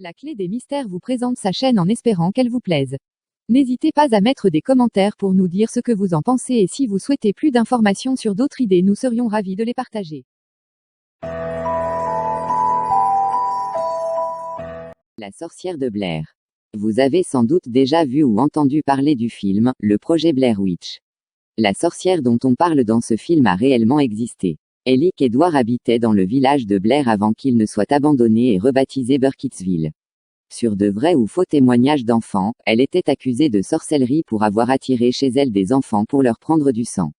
La Clé des Mystères vous présente sa chaîne en espérant qu'elle vous plaise. N'hésitez pas à mettre des commentaires pour nous dire ce que vous en pensez et si vous souhaitez plus d'informations sur d'autres idées, nous serions ravis de les partager. La sorcière de Blair. Vous avez sans doute déjà vu ou entendu parler du film, le projet Blair Witch. La sorcière dont on parle dans ce film a réellement existé. Ellick Edward habitait dans le village de Blair avant qu'il ne soit abandonné et rebaptisé Burkittsville. Sur de vrais ou faux témoignages d'enfants, elle était accusée de sorcellerie pour avoir attiré chez elle des enfants pour leur prendre du sang.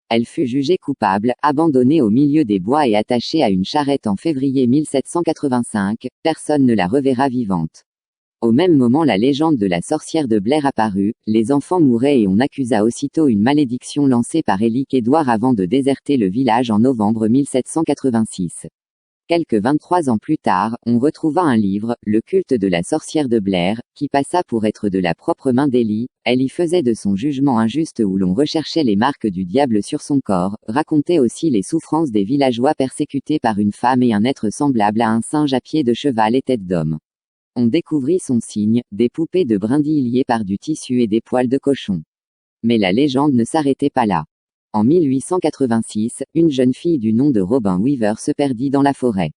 Elle fut jugée coupable, abandonnée au milieu des bois et attachée à une charrette en février 1785, personne ne la reverra vivante. Au même moment la légende de la sorcière de Blair apparut, les enfants mouraient et on accusa aussitôt une malédiction lancée par Ellick Edward avant de déserter le village en novembre 1786. Quelques 23 ans plus tard, on retrouva un livre, Le culte de la sorcière de Blair, qui passa pour être de la propre main d'Ellie. Elle y faisait de son jugement injuste où l'on recherchait les marques du diable sur son corps, racontait aussi les souffrances des villageois persécutés par une femme et un être semblable à un singe à pied de cheval et tête d'homme. On découvrit son signe, des poupées de brindilles liées par du tissu et des poils de cochon. Mais la légende ne s'arrêtait pas là. En 1886, une jeune fille du nom de Robin Weaver se perdit dans la forêt.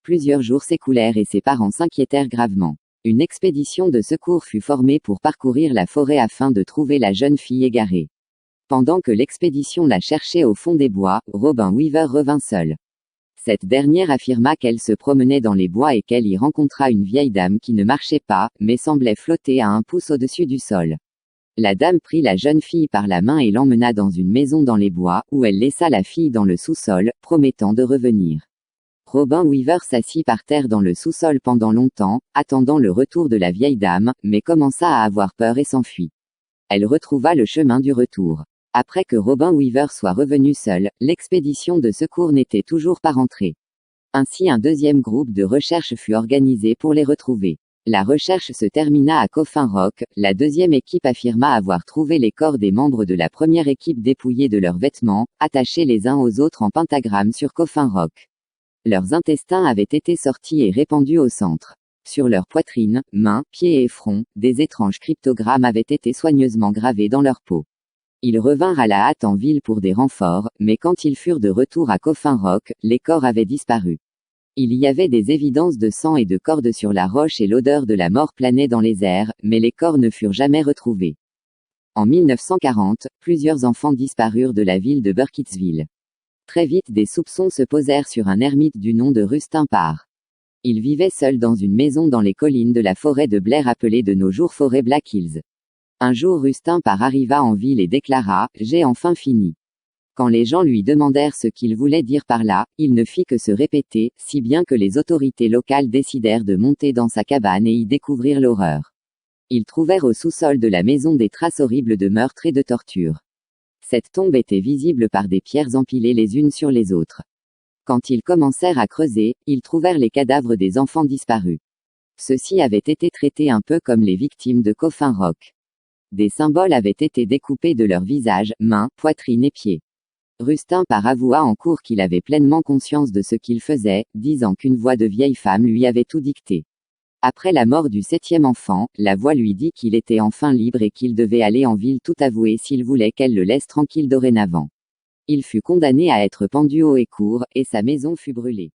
Plusieurs jours s'écoulèrent et ses parents s'inquiétèrent gravement. Une expédition de secours fut formée pour parcourir la forêt afin de trouver la jeune fille égarée. Pendant que l'expédition la cherchait au fond des bois, Robin Weaver revint seule. Cette dernière affirma qu'elle se promenait dans les bois et qu'elle y rencontra une vieille dame qui ne marchait pas, mais semblait flotter à un pouce au-dessus du sol. La dame prit la jeune fille par la main et l'emmena dans une maison dans les bois, où elle laissa la fille dans le sous-sol, promettant de revenir. Robin Weaver s'assit par terre dans le sous-sol pendant longtemps, attendant le retour de la vieille dame, mais commença à avoir peur et s'enfuit. Elle retrouva le chemin du retour. Après que Robin Weaver soit revenu seul, l'expédition de secours n'était toujours pas rentrée. Ainsi un deuxième groupe de recherche fut organisé pour les retrouver. La recherche se termina à Coffin Rock, la deuxième équipe affirma avoir trouvé les corps des membres de la première équipe dépouillés de leurs vêtements, attachés les uns aux autres en pentagramme sur Coffin Rock. Leurs intestins avaient été sortis et répandus au centre. Sur leurs poitrines, mains, pieds et front, des étranges cryptogrammes avaient été soigneusement gravés dans leur peau. Ils revinrent à la hâte en ville pour des renforts, mais quand ils furent de retour à Coffin Rock, les corps avaient disparu. Il y avait des évidences de sang et de cordes sur la roche et l'odeur de la mort planait dans les airs, mais les corps ne furent jamais retrouvés. En 1940, plusieurs enfants disparurent de la ville de Burkittsville. Très vite des soupçons se posèrent sur un ermite du nom de Rustin Parr. Il vivait seul dans une maison dans les collines de la forêt de Blair appelée de nos jours forêt Black Hills. Un jour Rustin Parr arriva en ville et déclara « J'ai enfin fini ». Quand les gens lui demandèrent ce qu'il voulait dire par là, il ne fit que se répéter, si bien que les autorités locales décidèrent de monter dans sa cabane et y découvrir l'horreur. Ils trouvèrent au sous-sol de la maison des traces horribles de meurtre et de torture. Cette tombe était visible par des pierres empilées les unes sur les autres. Quand ils commencèrent à creuser, ils trouvèrent les cadavres des enfants disparus. Ceux-ci avaient été traités un peu comme les victimes de Coffin Rock. Des symboles avaient été découpés de leurs visages, mains, poitrine et pieds. Rustin Parr avoua en cour qu'il avait pleinement conscience de ce qu'il faisait, disant qu'une voix de vieille femme lui avait tout dicté. Après la mort du 7e enfant, la voix lui dit qu'il était enfin libre et qu'il devait aller en ville tout avouer s'il voulait qu'elle le laisse tranquille dorénavant. Il fut condamné à être pendu haut et court, et sa maison fut brûlée.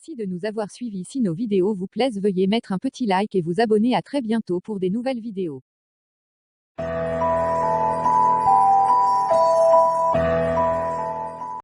Merci de nous avoir suivis. Si nos vidéos vous plaisent, veuillez mettre un petit like et vous abonner. À très bientôt pour des nouvelles vidéos.